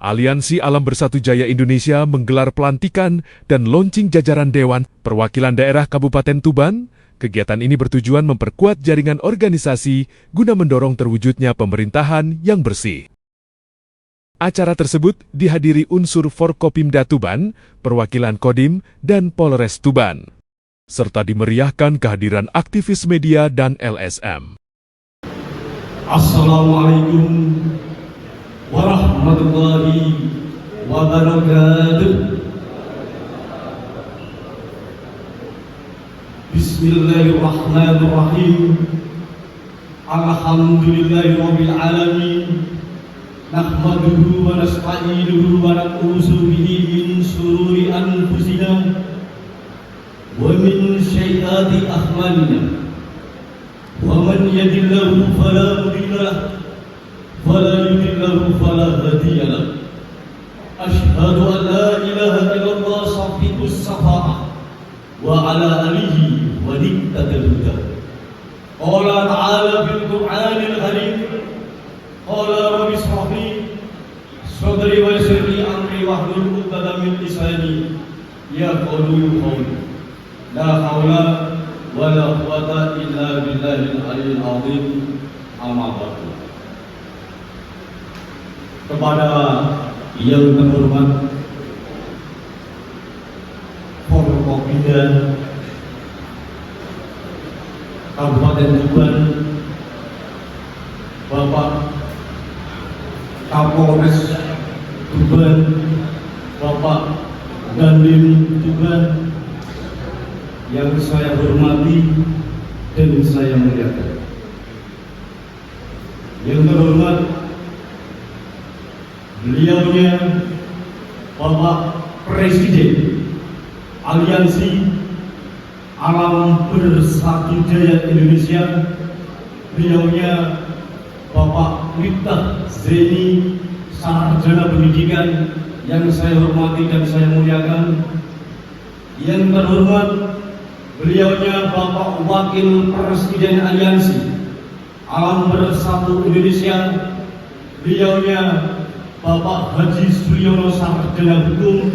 Aliansi Alam Bersatu Jaya Indonesia menggelar pelantikan dan launching jajaran Dewan Perwakilan Daerah Kabupaten Tuban. Kegiatan ini bertujuan memperkuat jaringan organisasi guna mendorong terwujudnya pemerintahan yang bersih. Acara tersebut dihadiri unsur Forkopimda Tuban, perwakilan Kodim, dan Polres Tuban, serta dimeriahkan kehadiran aktivis media dan LSM. Assalamualaikum warahmatullahi wabarakatuh. Bismillahirrahmanirrahim. Alhamdulillahirabbil alamin. Nahmaduhu wa nasta'inuhu wa na'udzu bihi min shururi anfusina wa min sayyiati a'malina. Wa man yahdihillahu fala mudilla lahu wa la yudlil fala hadiya lahu. Asyhadu an la ilaha illallah safiqus safa'ah wa ala alihi wa nittatul huda. Qala ta'ala bil Qur'anil karim. Qala rabbi shrah li sadri wa yassir li amri wahlul 'uqdatam min lisani yafqahu qawli. La haula wa la quwwata illa billahil aliyyil azim. Amma ba'du. Kepada yang terhormat Forkopimda Kabupaten Tuban, Bapak Kapolres Tuban, Bapak Dandim Tuban, yang saya hormati dan saya muliakan. Yang terhormat beliaunya Bapak Presiden Aliansi Alam Bersatu Jaya Indonesia, beliaunya Bapak Miftah Zaini, sarjana pendidikan yang saya hormati dan saya muliakan. Yang terhormat beliaunya Bapak Wakil Presiden Aliansi Alam Bersatu Indonesia, beliaunya Bapak Haji Suryono, sarjana hukum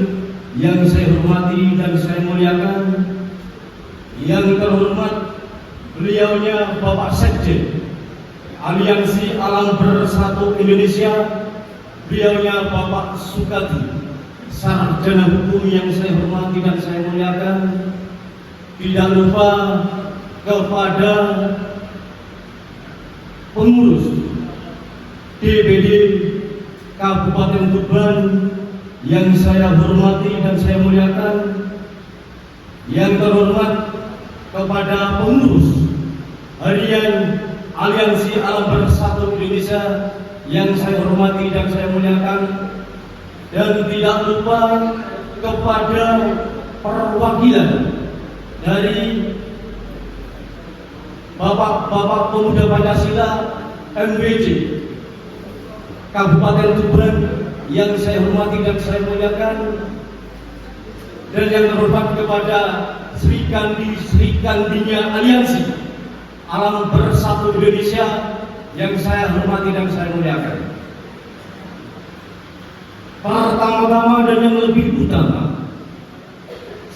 yang saya hormati dan saya muliakan. Yang terhormat beliaunya Bapak Sekjen Aliansi Alam Bersatu Indonesia, beliaunya Bapak Sukadi, sarjana hukum yang saya hormati dan saya muliakan. Tidak lupa kepada pengurus DPD Kabupaten Tuban yang saya hormati dan saya muliakan. Yang terhormat kepada pengurus harian Aliansi Alam Bersatu Indonesia yang saya hormati dan saya muliakan. Dan tidak lupa kepada perwakilan dari Bapak-bapak Pemuda Pancasila MWC Kabupaten Tuban yang saya hormati dan saya muliakan. Dan yang terhormat kepada Sri Kandinya Aliansi Alam Bersatu Indonesia yang saya hormati dan saya muliakan. Pertama-tama dan yang lebih utama,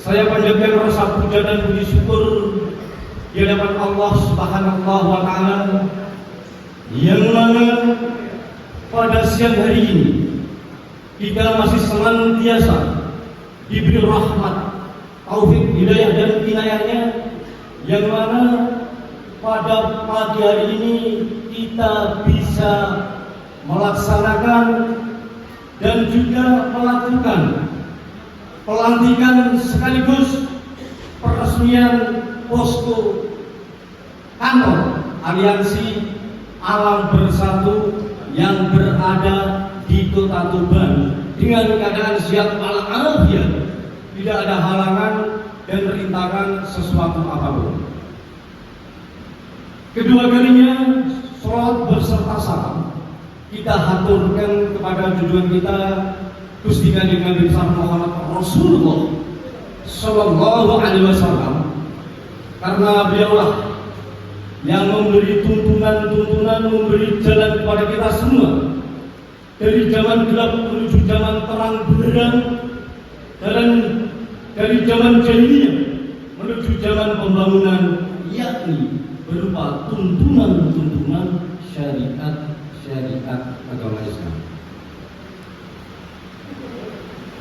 saya panjatkan rasa puja dan puji syukur di hadapan Allah Subhanahu wa Ta'ala, yang mana pada siang hari ini kita masih senantiasa diberi rahmat, taufik, hidayah dan inayahnya, yang mana pada pagi hari ini kita bisa melaksanakan dan juga melakukan pelantikan sekaligus peresmian posko kantor Aliansi Alam Bersatu yang berada di Kota Tuban dengan keadaan sehat walafiat, tidak ada halangan dan rintangan sesuatu apapun. Kedua kalinya sholat berserta salam kita haturkan kepada junjungan kita Gusti Kanjeng Nabi Muhammad Rasulullah Sallallahu Alaihi Wasallam, karena beliaulah yang memberi tuntunan, memberi jalan kepada kita semua dari zaman gelap menuju zaman terang benderang, dan dari zaman jahiliyah menuju zaman pembangunan, yakni berupa tuntunan-tuntunan syariat agama Islam.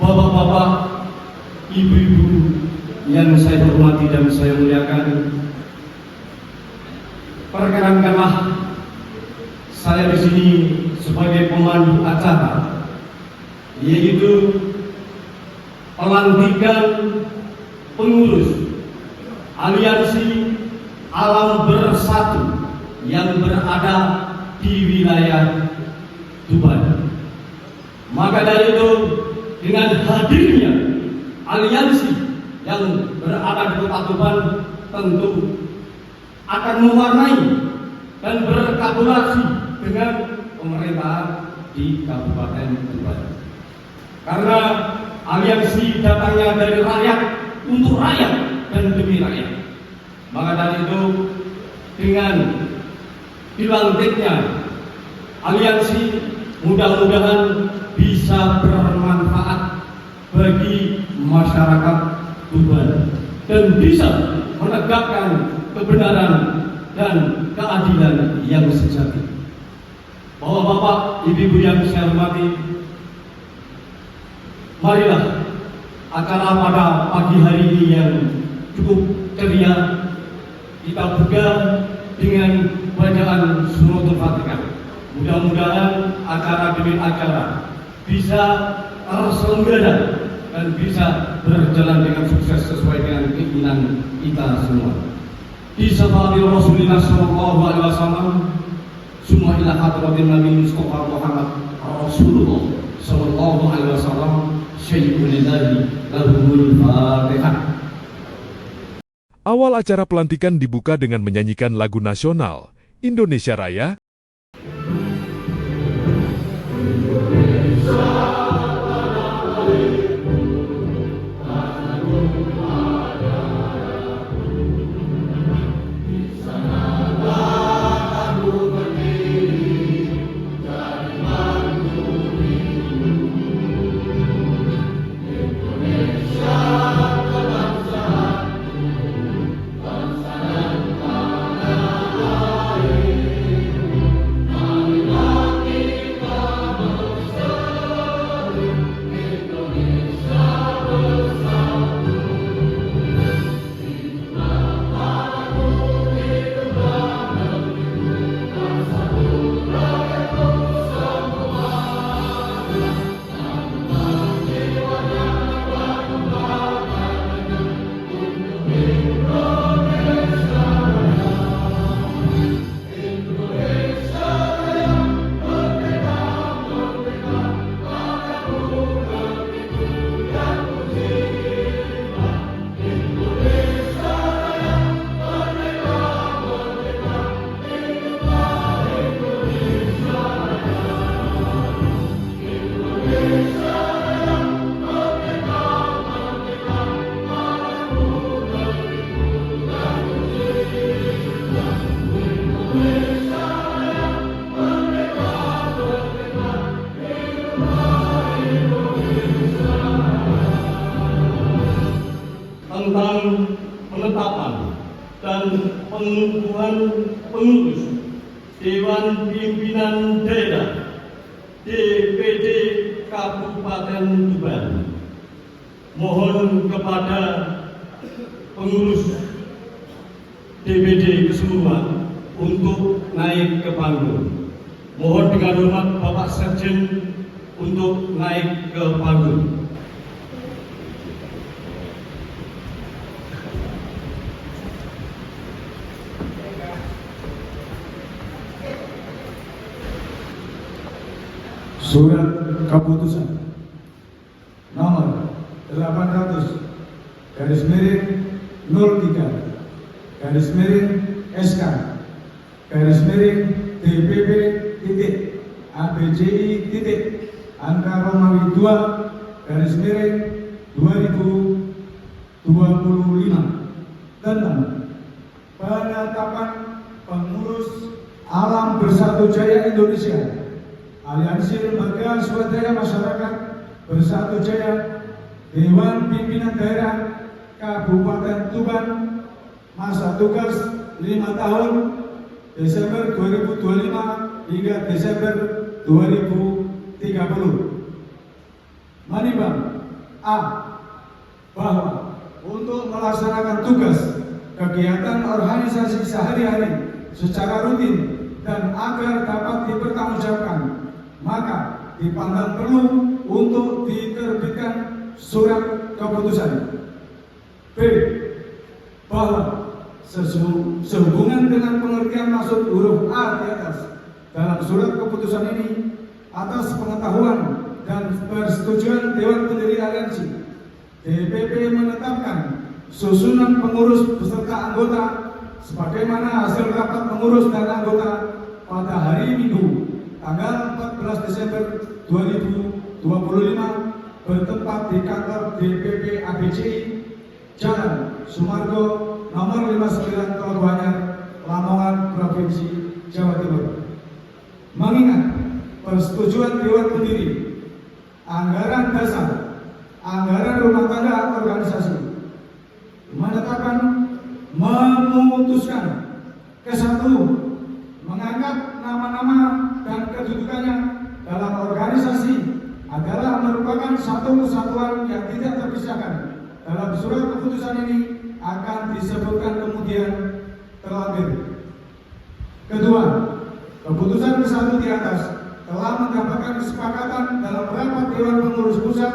Bapak-bapak, ibu-ibu yang saya hormati dan saya muliakan, perkenankanlah saya di sini sebagai pemandu acara, yaitu pelantikan pengurus Aliansi Alam Bersatu yang berada di wilayah Tuban. Maka dari itu, dengan hadirnya aliansi yang berada di Kota Tuban tentu akan mewarnai dan berkolaborasi dengan pemerintahan di Kabupaten Tuban. Karena aliansi datangnya dari rakyat, untuk rakyat dan demi rakyat. Maka dari itu, dengan dilantiknya aliansi, mudah-mudahan bisa bermanfaat bagi masyarakat Tuban dan bisa menegakkan kebenaran dan keadilan yang sejati. Bapak-bapak, ibu-ibu yang saya hormati, marilah acara pada pagi hari ini yang cukup ceria kita buka dengan bacaan suratul Fatihah. Mudah-mudahan acara demi acara bisa terselenggara dan bisa berjalan dengan sukses sesuai dengan keinginan kita semua. Di syafaat Rasulullah sallallahu alaihi wasallam, summa ila hadratin Nabi Mustafa Muhammad Rasulullah sallallahu alaihi wasallam, syai'un lillahi lahul Fatihah. Awal acara pelantikan dibuka dengan menyanyikan lagu nasional Indonesia Raya. Tentang penetapan dan pengukuhan pengurus Dewan Pimpinan Daerah DPD Kabupaten Tuban. Mohon kepada pengurus DPD keseluruhan untuk naik ke panggung. Mohon dengan hormat Bapak Sekjen untuk naik ke panggung. Surat Keputusan nomor 800 garis miring 03 garis miring SK garis miring DPP titik ABCI titik angka Romawi 2 garis miring 2025 tentang penetapan pengurus Alam Bersatu Jaya Indonesia Aliansi Lembaga Swadaya Masyarakat Bersatu Jaya, Dewan Pimpinan Daerah Kabupaten Tuban, masa tugas 5 tahun Desember 2025 hingga Desember 2030. Menimbang A. Bahwa untuk melaksanakan tugas kegiatan organisasi sehari-hari secara rutin dan agar dapat dipertanggungjawabkan, maka dipandang perlu untuk diterbitkan surat keputusan. B. Bahwa sehubungan dengan pengertian maksud huruf A di atas dalam surat keputusan ini, atas pengetahuan dan persetujuan Dewan Pendiri Aliansi, DPP menetapkan susunan pengurus beserta anggota sebagaimana hasil rapat pengurus dan anggota pada hari Minggu tanggal 14 Desember 2025 bertempat di kantor DPP ABCI Jalan Sumargo nomor 59 Teluk Banjar, Lamongan, Provinsi Jawa Timur. Mengingat persetujuan Dewan Pendiri, anggaran dasar, anggaran rumah tangga organisasi menetapkan, memutuskan ke-1, mengangkat nama-nama dan kedudukannya dalam organisasi adalah merupakan satu kesatuan yang tidak terpisahkan. Dalam surat keputusan ini akan disebutkan kemudian terlampir. Kedua, keputusan ke-1 di atas telah mendapatkan kesepakatan dalam rapat Dewan Pengurus Pusat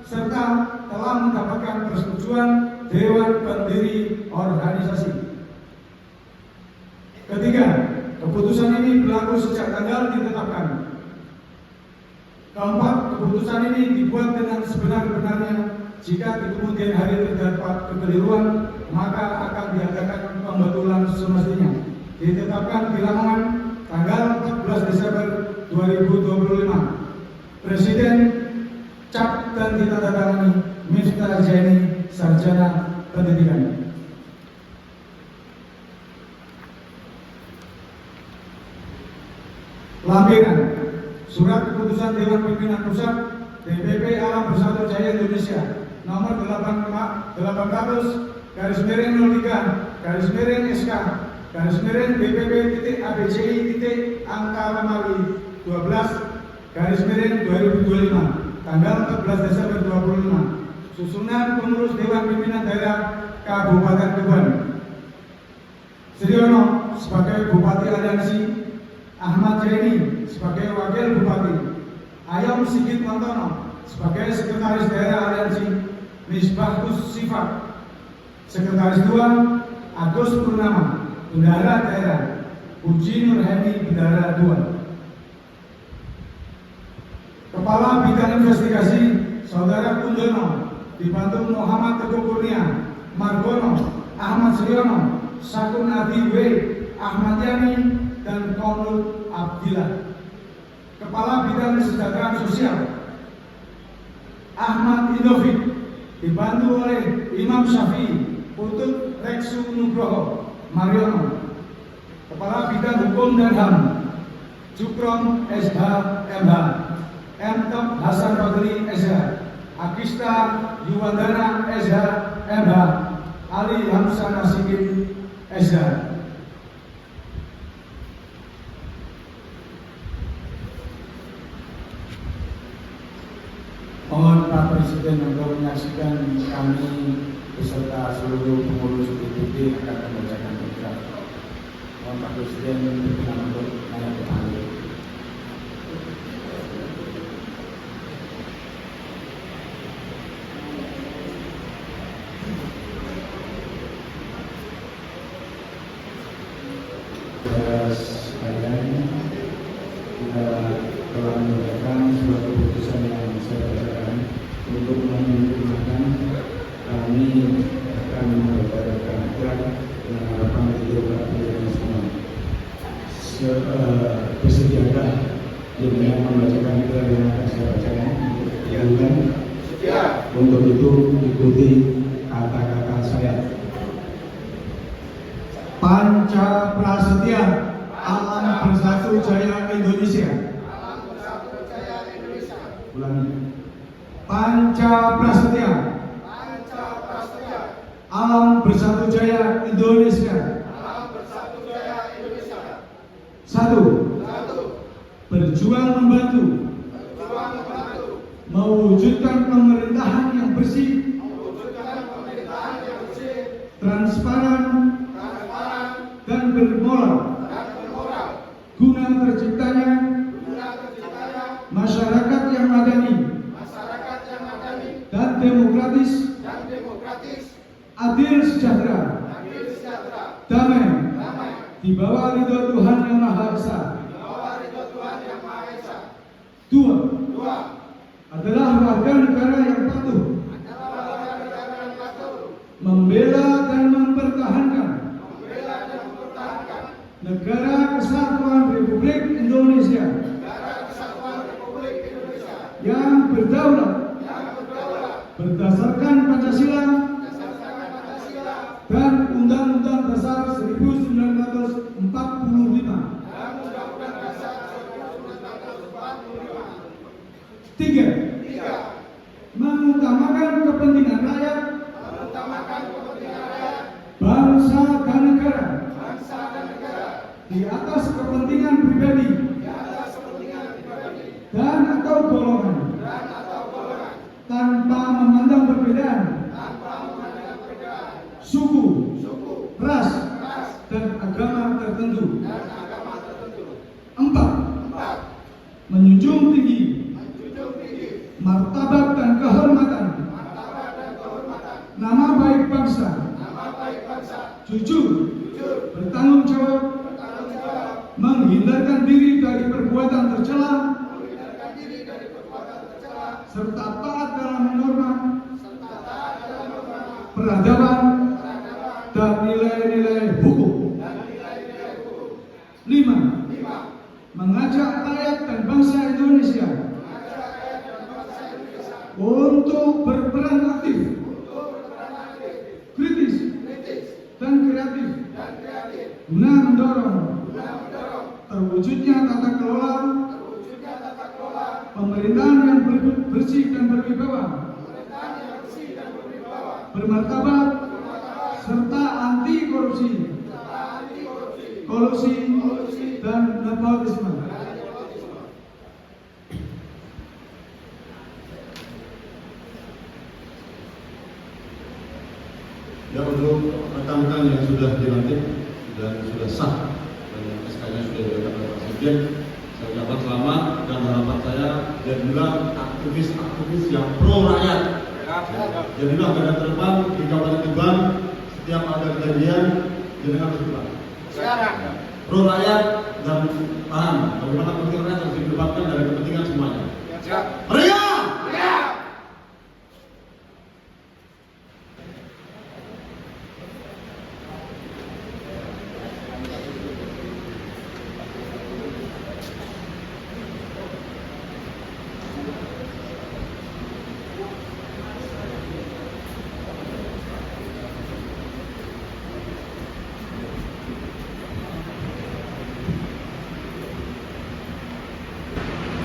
serta telah mendapatkan persetujuan Dewan Pendiri organisasi. Ketiga, keputusan ini berlaku sejak tanggal ditetapkan. Keempat, keputusan ini dibuat dengan sebenar-benarnya. Jika di kemudian hari terdapat kekeliruan, maka akan diadakan pembetulan semestinya. Ditetapkan di Lamongan tanggal 14 Desember 2025. Presiden cap dan ditandatangani Miftah Zaini, Sarjana Pendidikan. Lampiran Surat Keputusan Dewan Pimpinan Pusat DPP Alam Bersatu Jaya Indonesia nomor 800-BPP-ABCI-angka-12-2025 tanggal 14 Desember 2025. Susunan pengurus Dewan Pimpinan Daerah Kabupaten Tuban: Sriono sebagai Bupati Aliansi, Ahmad Zaini sebagai Wakil Bupati, Ayom Sigit Mantono sebagai Sekretaris Daerah Aliansi, Misbahus Sifat Sekretaris 2, Agus Purnama Bendahara Daerah, Puji Nurhani Bendahara 2. Kepala Bidang Investigasi Saudara Kundono dibantu Muhammad Teguh Kurnia, Margono, Ahmad Sriono, Sakun Adi W, Ahmad Yani, dan Komrul Abdillah. Kepala Bidang Kesejahteraan Sosial Ahmad Indovik dibantu oleh Imam Syafi'i, Putut Reksu Nugroho Mariono. Kepala Bidang Hukum dan HAM Jukrom SH MH, Top Hasan Fadli SH, Akista Yuwandana SH MH, Ali Hamzah Nasikin SH. Mohon Pak Presiden untuk menyaksikan kami beserta seluruh pengurus DPP akan membacakan program. Mohon Pak Presiden berkenan untuk naik ke panggung. Sekalian, kita telah menyampaikan sebuah keputusan yang saya bacakan. Untuk menyempurnakan, kami akan membacakan dengan harapan tidak menjadi semua. Bersediakah dengan membacakan iklan yang akan saya bacakan untuk itu ikuti kata-kata saya. Panca Prasetya Alam Bersatu Jaya Indonesia. Ulangi. Panca Prasetya. Alam Bersatu Jaya Indonesia. Satu. Berjuang membantu. Mewujudkan pemerintahan yang bersih, transparan, dan bermoral, guna terciptanya masyarakat yang madani dan demokratis, adil sejahtera, damai, di bawah ridho Tuhan Yang Maha Esa. Dua, adalah warga negara yang patuh, membela dan mempertahankan Negara Kesatuan Republik Indonesia yang berdaulat berdasarkan Pancasila dan Undang-Undang Dasar 1945. Tiga, mengutamakan kepentingan rakyat, bangsa dan negara di atas kepentingan pribadi dan atau golongan, tanpa memandang perbedaan suku, ras, dan agama tertentu. Empat, menjunjung tinggi martabat dan kehormatan nama baik bangsa, jujur, bertanggung jawab, menghindarkan diri dari perbuatan tercela, serta taat dalam norma peradaban dan nilai-nilai hukum. Lima, mengajak rakyat dan bangsa Indonesia untuk berperan aktif, kritis, dan kreatif guna mendorong terwujudnya tata kelola pemerintahan yang bersih dan berwibawa, bermartabat, serta anti korupsi, kolusi, dan nepotisme. Ya, untuk rekan-rekan yang sudah dilantik dan sudah sah dan SK-nya sudah diberikan oleh Pak Sekjen, saya ucapkan selamat dan harapan saya jadilah aktivis-aktivis yang pro rakyat. Jadilah garda terdepan di Kabupaten Tuban. Setiap ada kejadian, jangan harus pulang. Pro rakyat dan paham bagaimana kepentingan rakyat harus didapatkan dari kepentingan semuanya. Merdeka!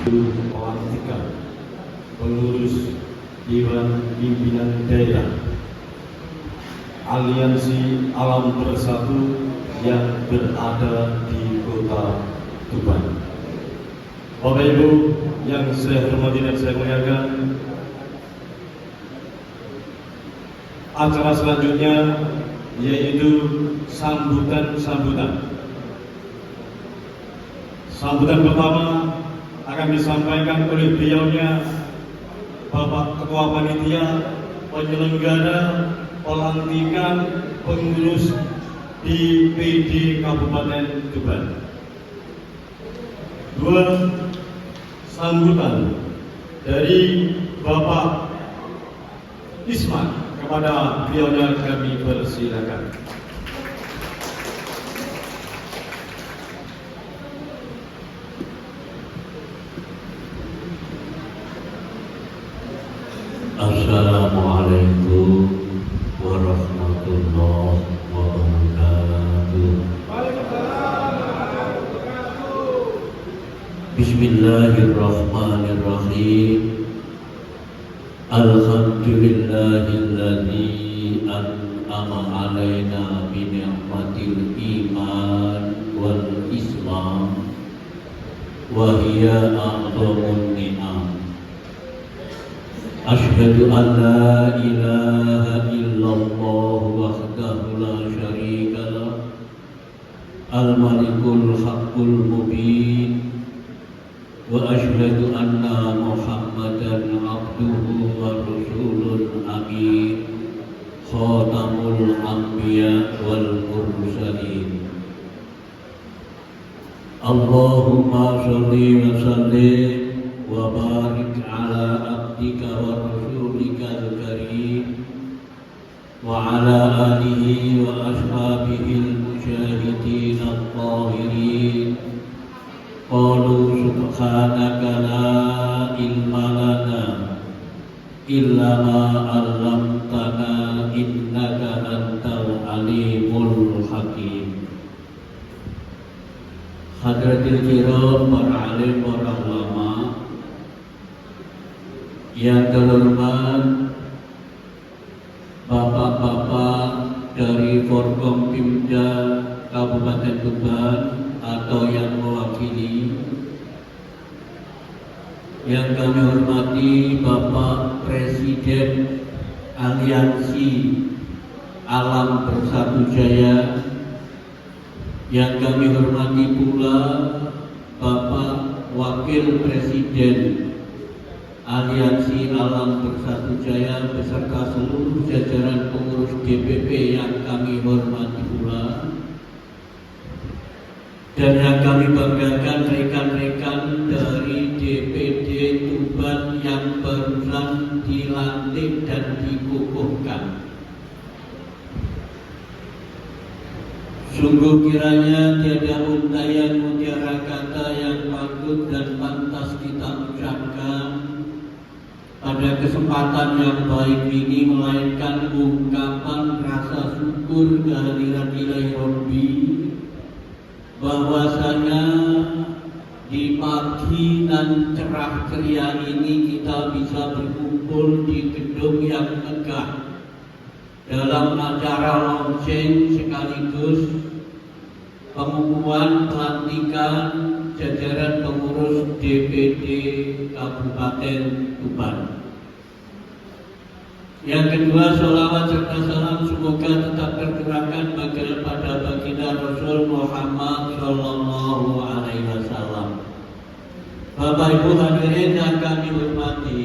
Pelantikan pengurus Dewan Pimpinan Daerah Aliansi Alam Bersatu yang berada di Kota Tuban. Bapak Ibu yang saya hormati dan saya muliakan, acara selanjutnya yaitu sambutan pertama akan disampaikan oleh beliaunya Bapak Ketua Panitia Penyelenggara Pelantikan Pengurus di PD Kabupaten Tuban. Dua, sambutan dari Bapak Isman kepada beliaunya kami persilakan. Assalamualaikum warahmatullahi wabarakatuh. Bismillahirrahmanirrahim. Alhamdulillahilladzi an'ama alaina bi ni'matil iman wal islam wa hiya a'dhamun ni'am. Asyhadu an la ilaha illallah wahdahu la syarika lah, al-malikul haqqul mubin, wa asyhadu anna Muhammadan abduhu wa rasulun amin, khatamul anbiya wal mursalin. Allahumma sholli wa sallim wa barik ala abdika wa rasulika al-karim wa ala alihi wa ashabihi al-mujahidin al-tahirin. Qalu subhanaka la ilma lana illa ma 'allamtana innaka antal alimul hakim. Hadratil kiram, para alim, para ulama yang terhormat, bapak-bapak dari Forkompimda Kabupaten Tuban atau yang mewakili, yang kami hormati Bapak Presiden Aliansi Alam Bersatu Jaya, yang kami hormati pula Bapak Wakil Presiden Aliansi Alam Bersatu Jaya beserta seluruh jajaran pengurus DPP yang kami hormati pula, dan yang kami banggakan rekan-rekan dari DPD Tuban yang barusan dilantik dan dikukuhkan. Sungguh kiranya tiada untayan mutiara kata yang patut dan pantas kita ucapkan pada kesempatan yang baik ini, melainkan ungkapan rasa syukur kehadiran Ilahi Rabbi, bahwasanya di pagi dan cerah ceria ini kita bisa berkumpul di gedung yang megah dalam acara launching sekaligus pengukuhan pelantikan jajaran pengurus DPD Kabupaten Tuban. Yang kedua, sholawat serta salam semoga tetap tercurahkan pada baginda Rasul Muhammad Sallallahu Alaihi Wasallam. Bapak Ibu hadirin yang kami hormati,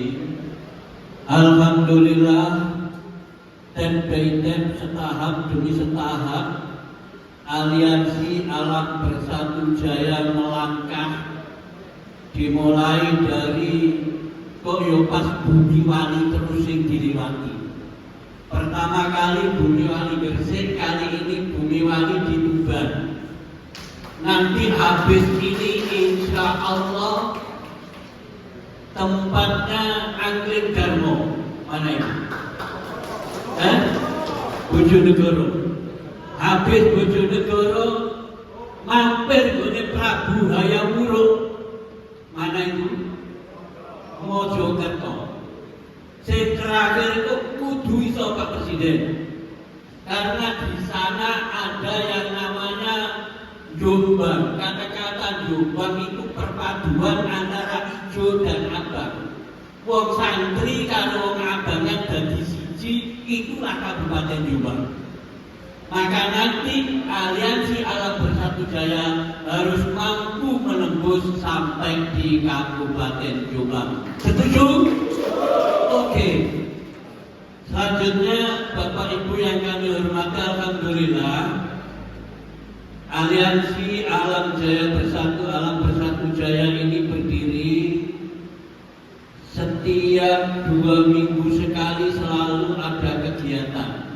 alhamdulillah, step by step, setahap demi setahap, Aliansi Alam Bersatu Jaya melangkah, dimulai dari koyo pas Bumi Wali terus yang diliwati. Pertama kali Bumi Wali Gresik, kali ini Bumi Wali di Tuban. Nanti habis ini insya Allah tempatnya Angling Darmo. Mana ini? Bojonegoro. Habis Bojonegoro mampir gone Prabu Hayamuruk. Mana itu? Mojokerto. Yang terakhir itu kudu iso Pak Presiden, karena di sana ada yang namanya Jombang. Kata-kata Jombang itu perpaduan antara Jo dan Abang. Wong santri karo wong abangan dadi siji, itulah Kabupaten Jombang. Maka nanti Aliansi Alam Bersatu Jaya harus mampu menembus sampai di Kabupaten Jombang. Setuju? Oke. Selanjutnya, Bapak Ibu yang kami hormati, alhamdulillah, Aliansi Alam Bersatu Jaya ini berdiri setiap 2 minggu sekali, selalu ada kegiatan.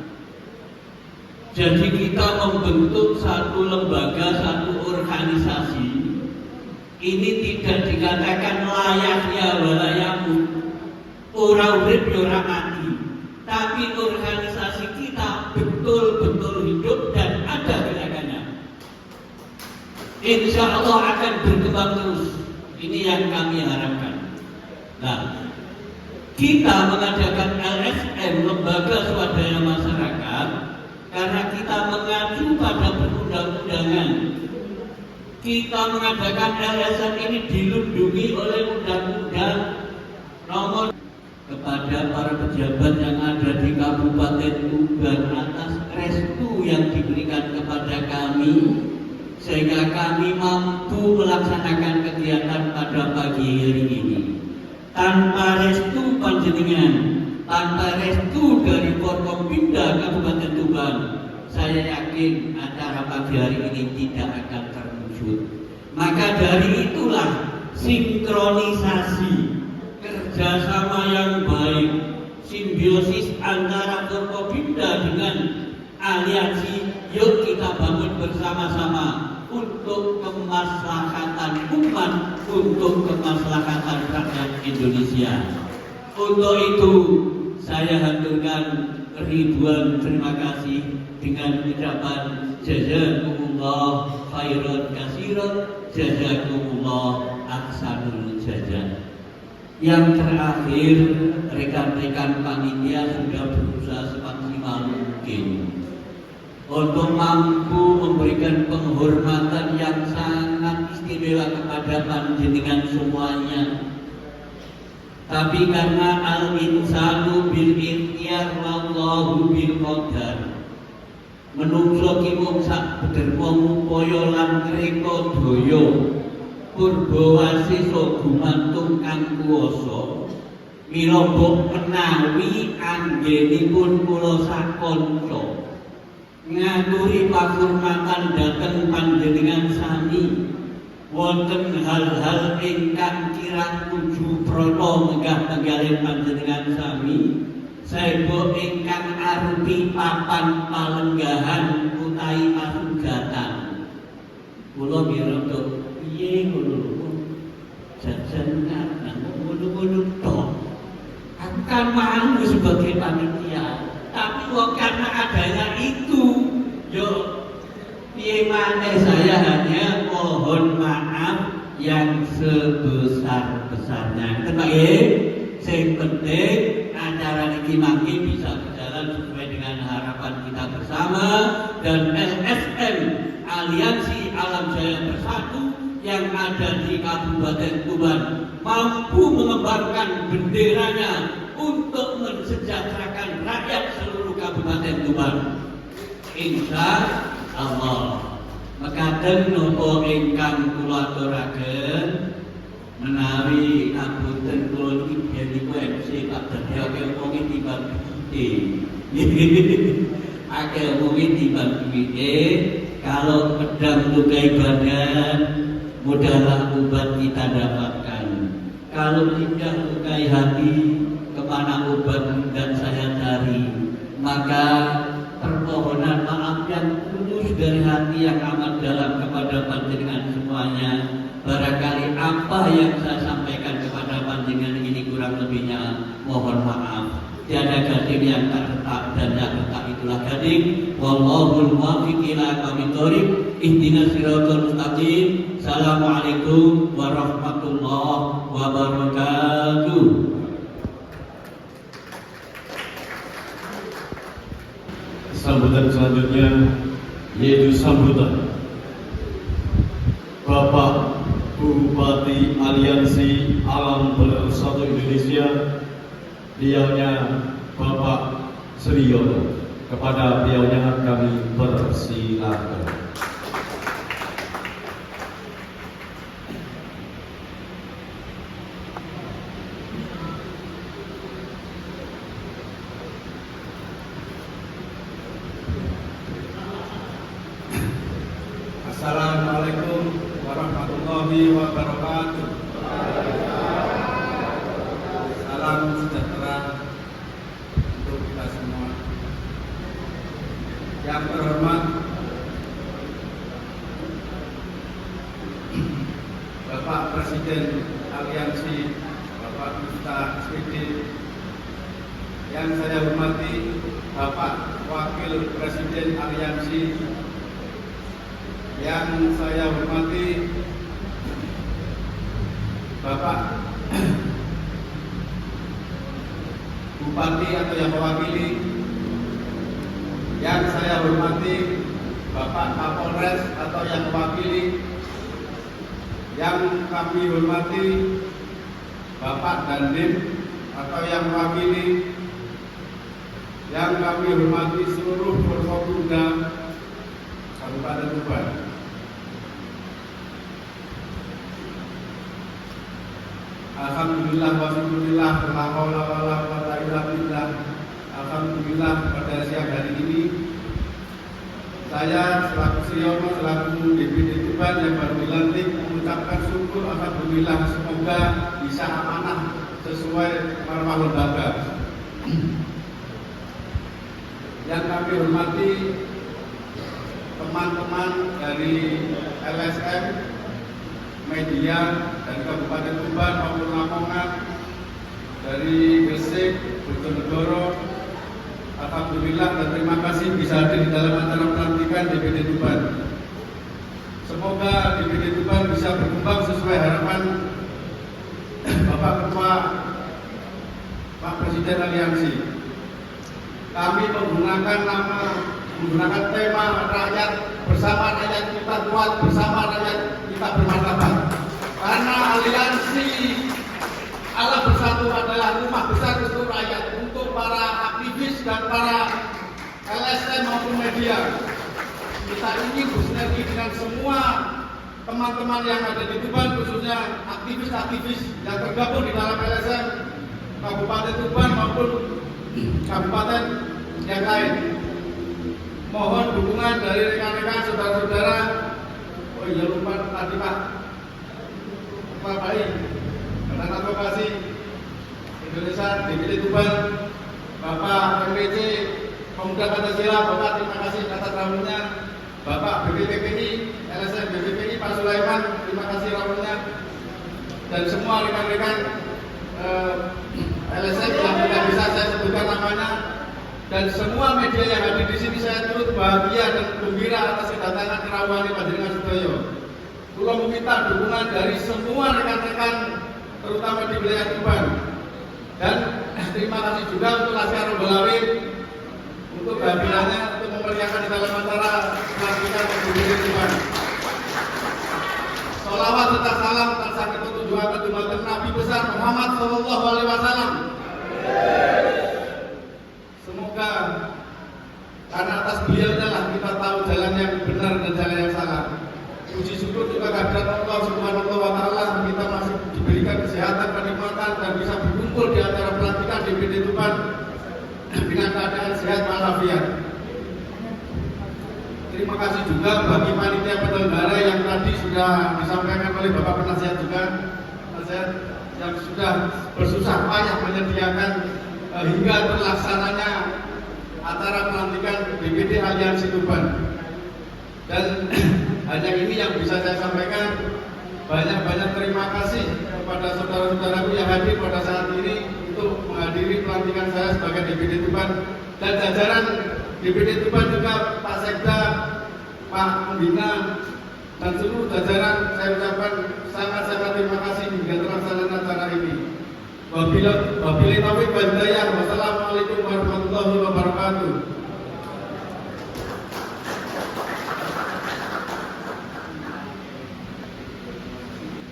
Jadi kita membentuk satu lembaga, satu organisasi. Ini tidak dikatakan layak ya walayamu, ora urip ya ora mati. Tapi organisasi kita betul-betul hidup dan ada gerakannya. Insya Allah akan berkembang terus. Ini yang kami harapkan. Nah, kita mengadakan LSM, Lembaga Swadaya Masyarakat, karena kita mengacu pada perundang-undangan. Kita mengadakan LSM ini dilindungi oleh Undang-Undang Nomor kepada para pejabat yang ada di Kabupaten Tuban atas restu yang diberikan kepada kami, sehingga kami mampu melaksanakan kegiatan pada pagi hari ini. Tanpa restu panjenengan, tanpa restu dari Forkompimda Kabupaten Tuban, saya yakin acara pagi hari ini tidak akan terwujud. Maka dari itulah sinkronisasi, kerjasama yang baik, simbiosis antara Forkompimda dengan aliansi, yuk kita bangun bersama-sama untuk kemaslahatan umat, untuk kemaslahatan rakyat Indonesia. Untuk itu saya haturkan ribuan terima kasih dengan ucapan jazakumullah khairan katsiran, jazakumullah ahsanul jazaa. Yang terakhir, rekan-rekan panitia sudah berusaha semaksimal mungkin untuk mampu memberikan penghormatan yang sangat istimewa kepada panjenengan semuanya. Tapi karena al-insanu bil ikhtiyar wallahu bil qadar, menungso ki mung sak bedermo upaya lan ngreka daya, purba wasisa gumantung kang kuwasa, mila mbok menawi anggenipun kula sakonco ngaturi pakurmatan dhateng panjenengan sami wonten hal-hal ingkang kirang tuju prana menggah penggalih panjenengan sami, saéngga ingkang arupi papan palenggahan utawi pasugatan. Kula miranda piye ngono jajan nang ngono-ngono tok. Aku kan mau sebagai panitia, tapi kok karena adanya itu, yo piye maneh saya hanya mohon maaf yang sebesar-besarnya. Nggih, sing penting acara niki mangke bisa berjalan sesuai dengan harapan kita bersama, dan LSM Aliansi Alam Jaya Bersatu yang ada di Kabupaten Tuban mampu mengembarkan benderanya untuk mensejahterakan rakyat seluruh Kabupaten Tuban. Insya Allah. Mekaten nopo ingkang kula aturaken menawi ngapunten kula niki yen niku MC Pak Dadi akeh omongi timbang duwite. Akeh omongi timbang duwite. Kalau pedang lukai badan, mudahlah obat kita dapatkan. Kalau tidak lukai hati, kemana obat dan saya cari? Maka permohonan maaf yang tulus dari hati yang amat dalam kepada panjenengan semuanya. Barangkali apa yang saya sampaikan kepada panjenengan ini kurang lebihnya mohon maaf. Tiada gading yang tak retak dan yang retak itulah gading. Wallahul muwaffiq ila aqwamit thoriq. Ihdinas siratal mustaqim. Assalamualaikum warahmatullahi wabarakatuh. Sambutan selanjutnya yaitu sambutan Bapak Bupati Aliansi Alam Bersatu Indonesia, beliaunya Bapak Suryono. Kepada beliaunya kami persilakan. Assalamualaikum warahmatullahi wabarakatuh. Salam sejahtera untuk kita semua. Yang terhormat Bapak Presiden Aliansi Bapak Miftah Siddiq, yang saya hormati Bapak Wakil Presiden Aliansi, yang saya hormati Bapak Bupati atau yang mewakili, yang saya hormati Bapak Kapolres atau yang mewakili, yang kami hormati Bapak Dandim atau yang mewakili, yang kami hormati seluruh Forkopimda Kabupaten Tuban. Alhamdulillah wa syukurillah, la haula wala quwwata illa billah. Alhamdulillah pada siang hari ini saya selaku Sriono, selaku DPD Tuban yang baru dilantik mengucapkan syukur alhamdulillah, semoga bisa amanah sesuai marwah lembaga. Yang kami hormati teman-teman dari LSM, media dari Kabupaten Tuban maupun Lamongan, dari Gresik, Bojonegoro, alhamdulillah dan terima kasih bisa hadir di dalam acara pelantikan DPD Tuban. Semoga DPD Tuban bisa berkembang sesuai harapan Bapak Ketua, Pak Presiden Aliansi. Kami menggunakan tema rakyat bersama, rakyat kita kuat, bersama rakyat kita bermartabat. Karena aliansi Allah Bersatu adalah rumah besar untuk rakyat, untuk para aktivis dan para LSM maupun media. Kita ingin bersinergi dengan semua teman-teman yang ada di Tuban, khususnya aktivis-aktivis yang tergabung di dalam LSM Kabupaten Tuban maupun kabupaten yang lain. Mohon dukungan dari rekan-rekan saudara-saudara. Oh iya, lupa tadi Pak Baik, Badan Advokasi Indonesia DPD Tuban, Bapak MPC Pemuda Pancasila, Bapak terima kasih atas rawuhnya. Bapak BPPI, LSM BPPI Pak Sulaiman, terima kasih rawuhnya. Dan semua rekan-rekan LSM yang tidak bisa saya sebutkan namanya, dan semua media yang hadir di sini, saya turut bahagia dan gembira atas kedatangan kerawuhan Panjenengan sedaya. Kula meminta dukungan dari semua rekan-rekan, terutama di wilayah Tuban. Dan terima kasih juga untuk Laskar Rombolawe untuk kehadirannya untuk memeriahkan di dalam acara pelantikan DPD Tuban. Sholawat serta salam atas ketujuan dumateng Nabi besar Muhammad Sallallahu Alaihi Wasallam. Semoga karena atas beliaunya lah kita tahu jalan yang benar dan jalan yang salah. Puji syukur juga kehadirat Allah Subhanahu wa Ta'ala, kita masih diberikan kesehatan, kenikmatan dan bisa berkumpul di acara pelantikan DPD Tuban dengan keadaan sehat walafiat. Terima kasih juga bagi panitia penyelenggara yang tadi sudah disampaikan oleh Bapak Penasihat juga, penasihat yang sudah bersusah payah menyediakan hingga terlaksananya acara pelantikan DPD Aliansi Tuban. Dan hanya ini yang bisa saya sampaikan. Banyak-banyak terima kasih kepada saudara-saudaraku yang hadir pada saat ini untuk menghadiri pelantikan saya sebagai DPD Tuban, dan jajaran DPD Tuban juga Pak Sekda, Pak Pembina, dan seluruh jajaran saya ucapkan sangat-sangat terima kasih hingga terlaksana acara ini. Wabillahi taufiq wal hidayah. Wassalamualaikum warahmatullahi wabarakatuh.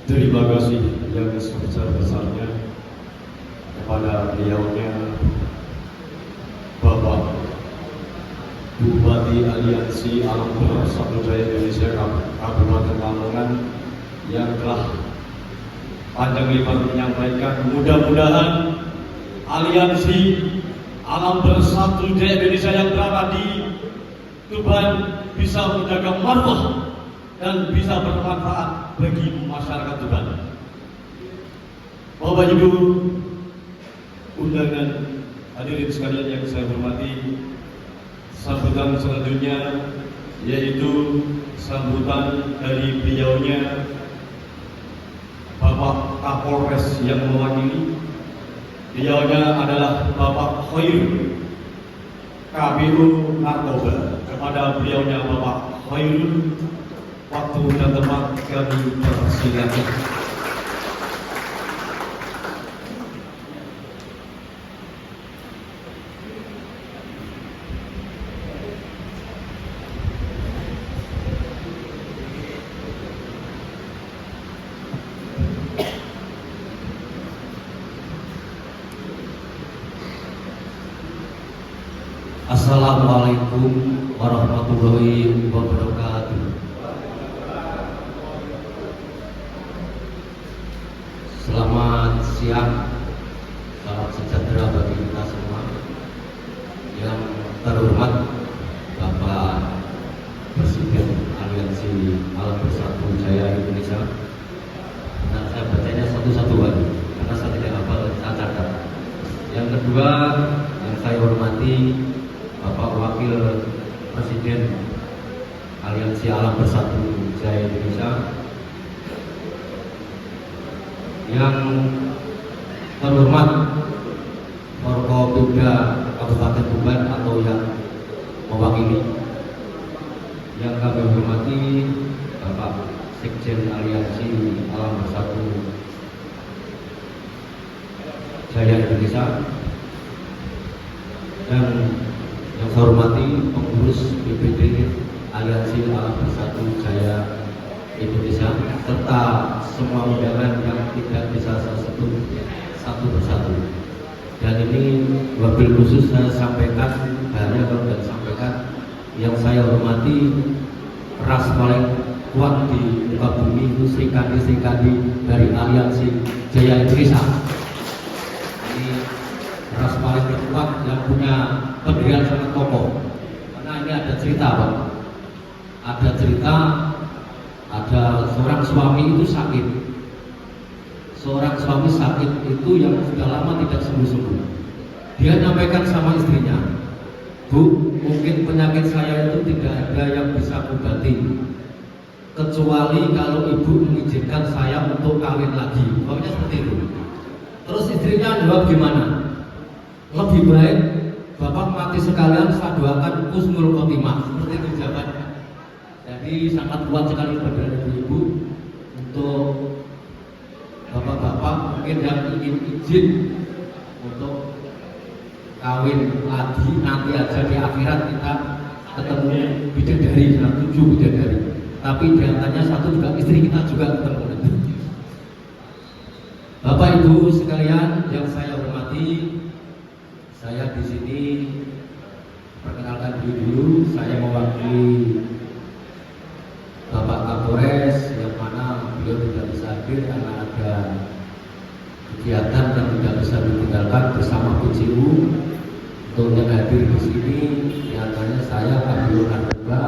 Terima kasih yang sebesar-besarnya kepada beliaunya Bapak Bupati Aliansi Alam Bersatu Jaya Indonesia Kabupaten Lamongan yang telah panjang lebar menyampaikan mudah-mudahan Aliansi Alam Bersatu Jaya Indonesia yang berada di Tuban bisa menjaga marwah dan bisa bermanfaat bagi masyarakat Tuban. Bapak Ibu undangan hadirin sekalian yang saya hormati, sambutan selanjutnya yaitu sambutan dari beliaunya Bapak Kapolres yang mewakili. Beliaunya adalah Bapak Khairul, KPU Narkoba. Kepada beliaunya Bapak Khairul, waktu dan tempat kami persilakan. Assalamualaikum warahmatullahi wabarakatuh. Selamat siang, salam sejahtera bagi kita semua. Yang terhormat Bapak Presiden Aliansi Alam Bersatu Jaya Indonesia. Nah, saya bacanya satu-satu aja, karena saya tidak hafal, saya catat. Yang kedua, yang saya hormati Bapak Wakil Presiden Aliansi Alam Bersatu Jaya Indonesia. Yang terhormat Forkopimda Kabupaten Tuban atau yang mewakili. Yang kami hormati Bapak Sekjen Aliansi Alam Bersatu Jaya Indonesia. Dan yang saya hormati pengurus BPD Aliansi Alam Bersatu Jaya Indonesia, serta semua undangan yang tidak bisa saya sebut satu persatu. Dan ini wabil khusus saya sampaikan, hanya kalau tidak sampaikan, yang saya hormati ras paling kuat di muka bumi itu Srikandi dari Aliansi Jaya Indonesia. Ini ras paling kuat yang punya pendirian sangat kokoh. Karena ini ada cerita, Pak. Ada cerita, ada seorang suami itu sakit. Seorang suami sakit itu yang sudah lama tidak sembuh-sembuh. Dia nyampaikan sama istrinya, Bu, mungkin penyakit saya itu tidak ada yang bisa obati, kecuali kalau ibu mengizinkan saya untuk kawin lagi. Pokoknya seperti itu. Terus istrinya jawab gimana? Lebih baik Bapak mati sekalian, saya doakan husnul khotimah. Seperti itu jawabannya. Jadi sangat kuat sekali pada ibu untuk bapak-bapak mungkin yang ingin izin untuk kawin lagi, nanti aja di akhirat kita ketemu bidadari, 7 bidadari. Tapi diantaranya satu juga istri kita juga ketemu. Bapak Ibu sekalian yang saya hormati, saya di sini perkenalkan diri dulu. Saya mewakili Bapak Kapolres, yang mana beliau tidak bisa hadir karena ada kegiatan yang tidak bisa ditinggalkan bersama PCU. Untuk yang hadir di sini, diantaranya saya Kabiro Narkoba,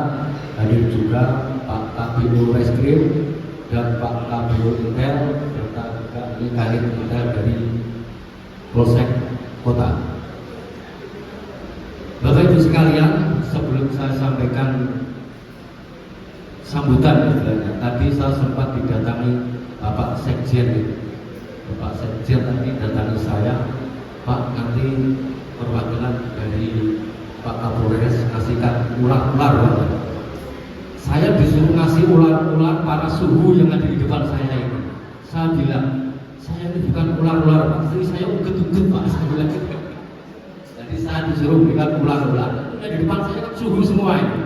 hadir juga Pak Kabiro Reskrim dan Pak Kabiro Intel, serta juga Kanit Intel dari Polsek Kota. Bapak Ibu sekalian, sebelum saya sampaikan sambutan istilahnya, tadi saya sempat didatangi Bapak Sekjen. Bapak Sekjen tadi datangi saya, Pak, nanti perwakilan dari Pak Kapolres ngasihkan ular-ular. Saya disuruh ngasih ular-ular para suhu yang ada di depan saya ini. Saya bilang, saya ini bukan ular-ular, Pak, istri saya uget-uget, Pak, saya bilang gitu. Jadi saya disuruh berikan ular-ular. Di depan saya kan suhu semua ini.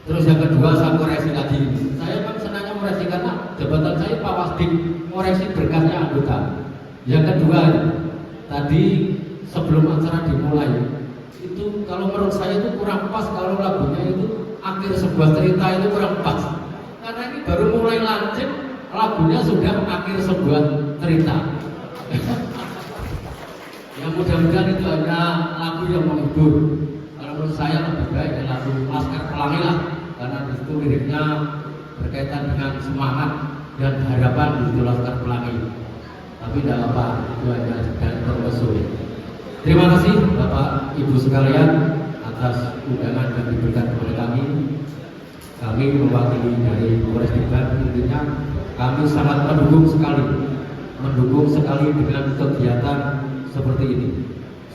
Terus yang kedua saya koreksi lagi. Saya kan senangnya koreksi karena jabatan saya Pak Wasdik, koreksi berkasnya anggota. Yang kedua, tadi sebelum acara dimulai itu kalau menurut saya itu kurang pas kalau lagunya itu akhir sebuah cerita itu kurang pas. Karena ini baru mulai lanjut, lagunya sudah akhir sebuah cerita. Yang mudah-mudahan itu hanya lagu yang menghibur. Kalau menurut saya lebih baik lagu Laskar Pelangi lah, karena disitu liriknya berkaitan dengan semangat dan harapan di situ Laskar Pelangi. Tapi tidak apa, itu hanya dan terpesona. Terima kasih Bapak Ibu sekalian atas undangan yang diberikan kepada kami. Kami mewakili dari Polres Tuban, intinya kami sangat mendukung sekali dengan kegiatan seperti ini.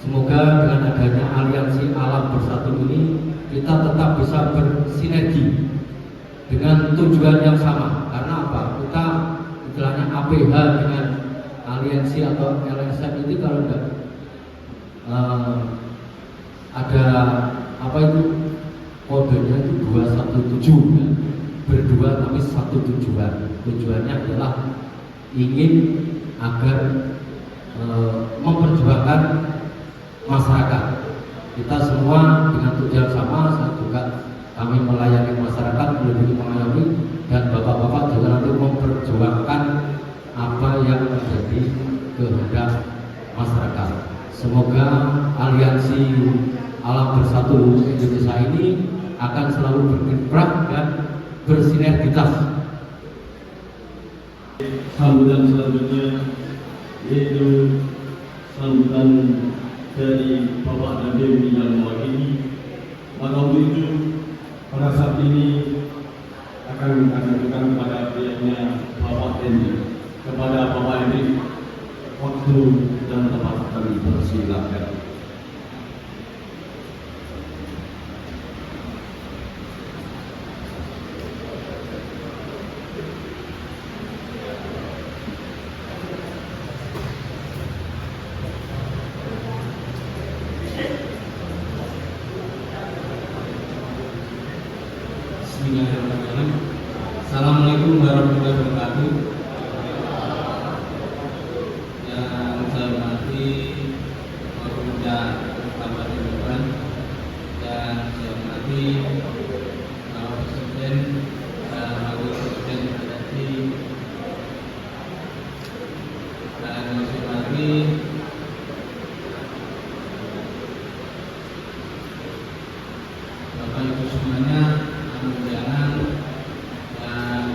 Semoga dengan adanya Aliansi Alam Bersatu ini kita tetap bisa bersinergi dengan tujuan yang sama. Karena apa? Kita istilahnya APH dengan aliansi atau LSM ini kalau tidak ada apa itu kodenya itu 217 ya. Berdua tapi satu tujuannya adalah ingin agar memperjuangkan masyarakat kita semua dengan tujuan sama, juga kami melayani masyarakat, melindungi mengayomi, dan bapak-bapak juga nanti memperjuangkan apa yang menjadi kehendak masyarakat. Semoga aliansi Alam Bersatu Indonesia ini akan selalu berkiprah dan bersinergitas. Sambutan selanjutnya yaitu sambutan dari Bapak dan Dewi yang mewakili. Maka untuk itu pada saat ini akan kami berikan kepada pihaknya Bapak Dendi, kepada Bapak Dendi waktu dan tempat kami persilakan. Bismillahirrahmanirrahim. Assalamualaikum warahmatullahi wabarakatuh. Yang saya hormati Kapolda Kabupaten Tuban, dan saya hormati Bapak Presiden dan Wakil Presiden RI, dan saya hormati Bapak Ibu semuanya, undangan dan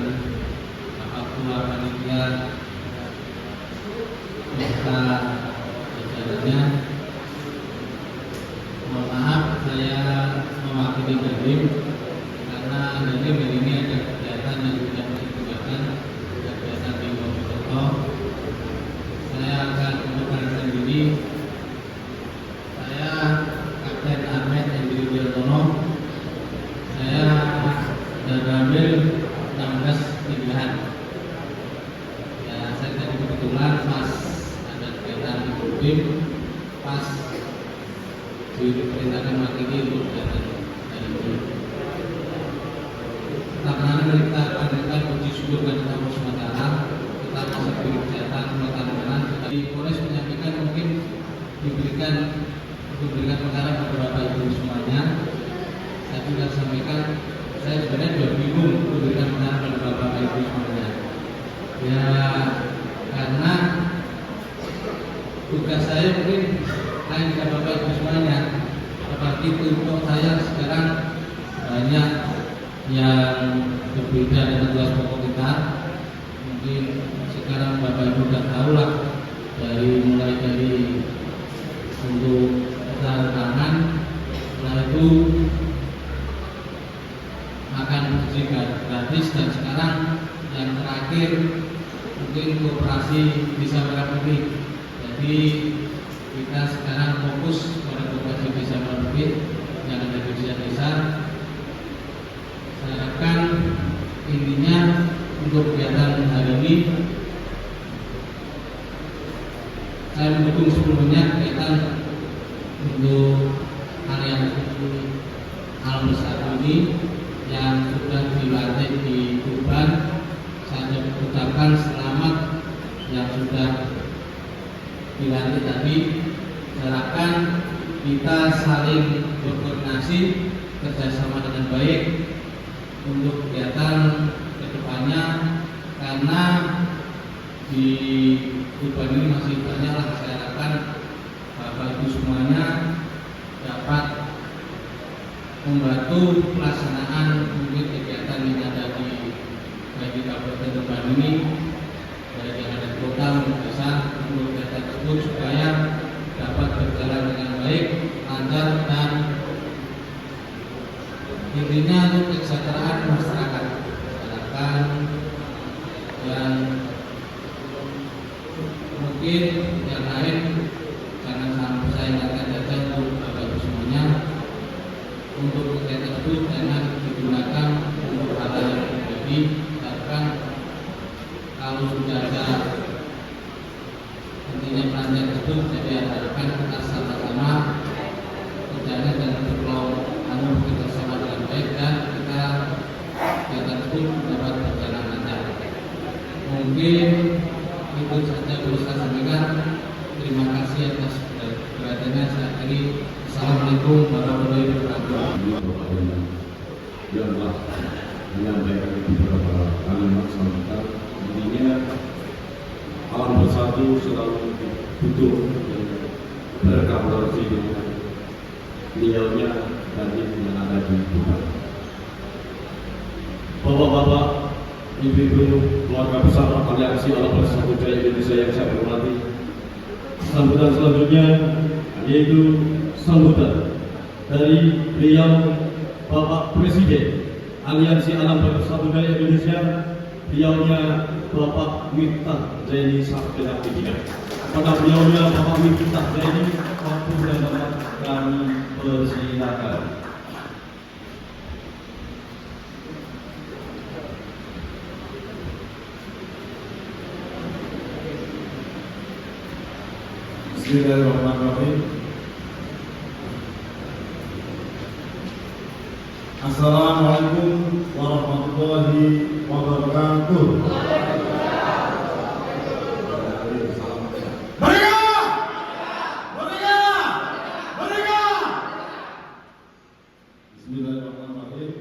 Bapak Ketua Panitia beserta jajarannya. Mohon maaf saya mewakili Dandim karena Dandim hari ini ada kegiatan yang tidak dilakukan, kegiatan di Wonosobo. Saya akan memperkenalkan diri. Saya Kapten Ahmed Hendri Wirtono. Saya ambil 16 pilihan. Ya, saya tadi kebetulan pas ada kegiatan di Kodim, pas diperintahkan wakili untuk kegiatan itu. Karena kita akan puji syukur kepada Allah SWT, kita masih diberi kesehatan, kematanan, tetapi Polres menyampaikan mungkin diberikan perkara kepada Bapak Ibu semuanya. Saya juga sampaikan, saya sebenarnya juga bingung memberikan perkara kepada Bapak Ibu semuanya. Ya, karena tugas saya mungkin lain dengan Bapak Ibu semuanya. Seperti untuk saya sekarang banyak yang berbeda dengan tugas pokok kita. Mungkin sekarang Bapak Ibu sudah tahu lah, mulai dari untuk tangan, setelah itu makan juga gratis, dan sekarang yang terakhir mungkin koperasi desa Merah Putih. Jadi kita sekarang fokus pada koperasi desa Merah Putih yang ada di desa-desa. Saya harapkan intinya untuk kegiatan hari ini saya mendukung sebelumnya kegiatan untuk aliansi Alam Bersatu ini yang sudah dilatih di Tuban. Saya ucapkan selamat yang sudah dilatih tadi. Harapkan kita saling berkoordinasi, kerjasama dengan baik untuk kegiatan kedepannya, karena di Tuban ini masih banyak. Saya harapkan Bapak Ibu semuanya dapat membantu pelaksanaan mungkin kegiatan yang ada di Kabupaten Tuban ini, baik yang ada di kota maupun desa, untuk kegiatan tersebut supaya dapat berjalan dengan baik, lancar, dan intinya untuk kesejahteraan masyarakat. Harapkan yang mungkin yang lain jangan sampai saya ingatkan saja untuk Bapak Ibu semuanya, untuk kegiatan tersebut jangan digunakan untuk hal yang pribadi. Bahkan kalau sudah ada intinya pelajaran tersebut, jadi harapkan kita sama-sama kerjanya dan berkelompok bersama dengan baik, dan kita kegiatan tersebut dapat berjalan lancar. Mungkin itu saja perlu saya sampaikan. Terima kasih atas perhatiannya. Kiranya saya akhiri. Assalamualaikum warahmatullahi wabarakatuh. Yang telah menyampaikan beberapa kalimat sambutan. Intinya alam bersatu selalu butuh berkolaborasi dengan beliaunya tadi yang ada di Tuban. Bapak-bapak, ibu-ibu, keluarga besar Aliansi Alam Bersatu Jaya Indonesia yang saya hormati, sambutan selanjutnya yaitu sambutan dari beliau Bapak Presiden Aliansi Alam Bersatu Jaya Indonesia, beliaunya Bapak Miftah Zaini Sabda Tiga. Pada beliaunya Bapak Miftah Zaini, waktu dan tempat kami persilakan. Bismillahirrahmanirrahim. Assalamualaikum warahmatullahi wabarakatuh. Merdeka! Merdeka! Merdeka! Bismillahirrahmanirrahim.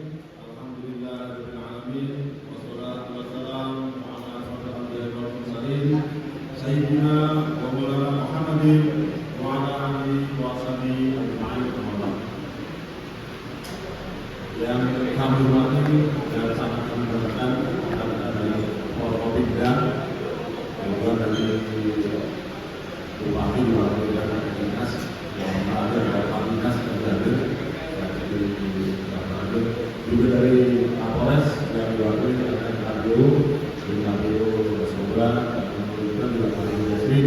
Alhamdulillahirabbil alamin. Wassalatu wassalamu ala asyrofil anbiya'i wal mursalin. Sayyidina wa maulana Muhammadin wa ala alihi wa sahbihi ajma'in. Yang kami hormati dan sangat kami banggakan adalah dari Forkopimda, juga dari Bupati dan Dinas yang ada dari Pak Dinas dan Jadir, juga dari Kapolres yang diwakili oleh KPU, KPU Semoga, kemudian juga dari Desri,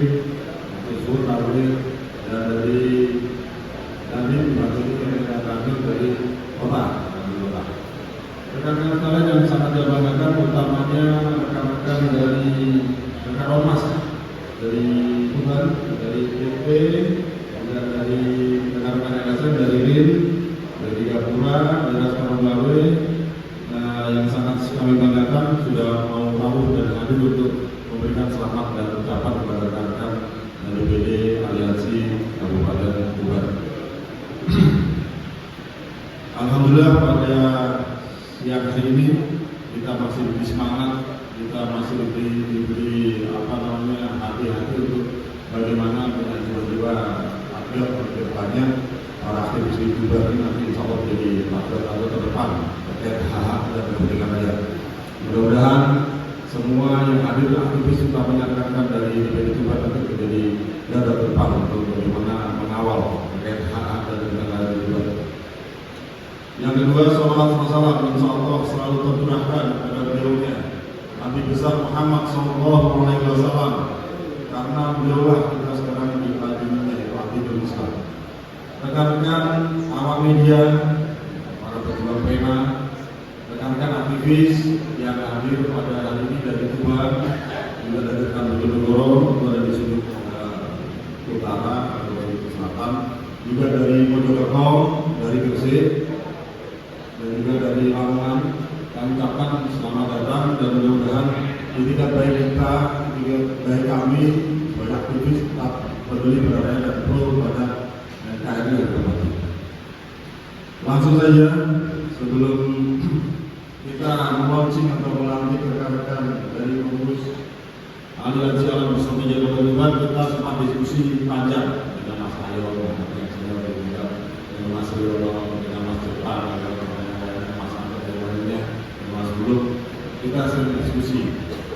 Siswur Tawil, dan dari diwakili oleh kami dari Kota. Rekan-rekan sekalian yang sangat saya banggakan, utamanya rekan-rekan dari rekan Ormas, dari Tuban, dari PP, dan dari rekan-rekan LSM, dari RIN, dari Gapura, dari Raskara Melawe, yang sangat kami banggakan sudah mau tahu dan hadir untuk memberikan selamat dan ucapan kepada rekan-rekan DPD Aliansi Kabupaten Tuban. Alhamdulillah pada siang hari ini kita masih diberi semangat, kita masih diberi hati-hati untuk bagaimana dengan jiwa-jiwa atlet ke depannya. Para aktivis di Tuban ini nanti insya Allah menjadi atlet terdepan terkait hak-hak dan kepentingan rakyat. Mudah-mudahan semua yang hadir aktivis kita menyampaikan dari DPD Tuban nanti menjadi garda terdepan untuk bagaimana mengawal terkait hak-hak dan kepentingan rakyat di Tuban. Yang kedua, salawat dan salam insya Allah selalu tercurahkan kepada beliaunya Nabi besar Muhammad SAW, karena beliaulah kita sekarang di dunia waktu Indonesia. Rekan-rekan awak media, para pejuang pena, rekan-rekan aktivis yang hadir pada hari ini dari Tuban, juga dari rekan Bojonegoro, juga dari sudut utara atau dari selatan, juga dari Mojokerto, dari Gresik, dan juga dari Lamongan. Kami ucapkan selamat datang dan mudah-mudahan itikat baik kita, itikat baik kami sebagai aktivis tetap peduli pada rakyat dan pro pada NKRI yang terbaik. Langsung saja sebelum kita meluncing atau melantik rekan-rekan dari pengurus Aliansi Alam Bersatu Jaya Tuban, kita sempat diskusi panjang dengan Mas Ayo, dengan Mas Riono, dengan Mas Jepang, kita sering diskusi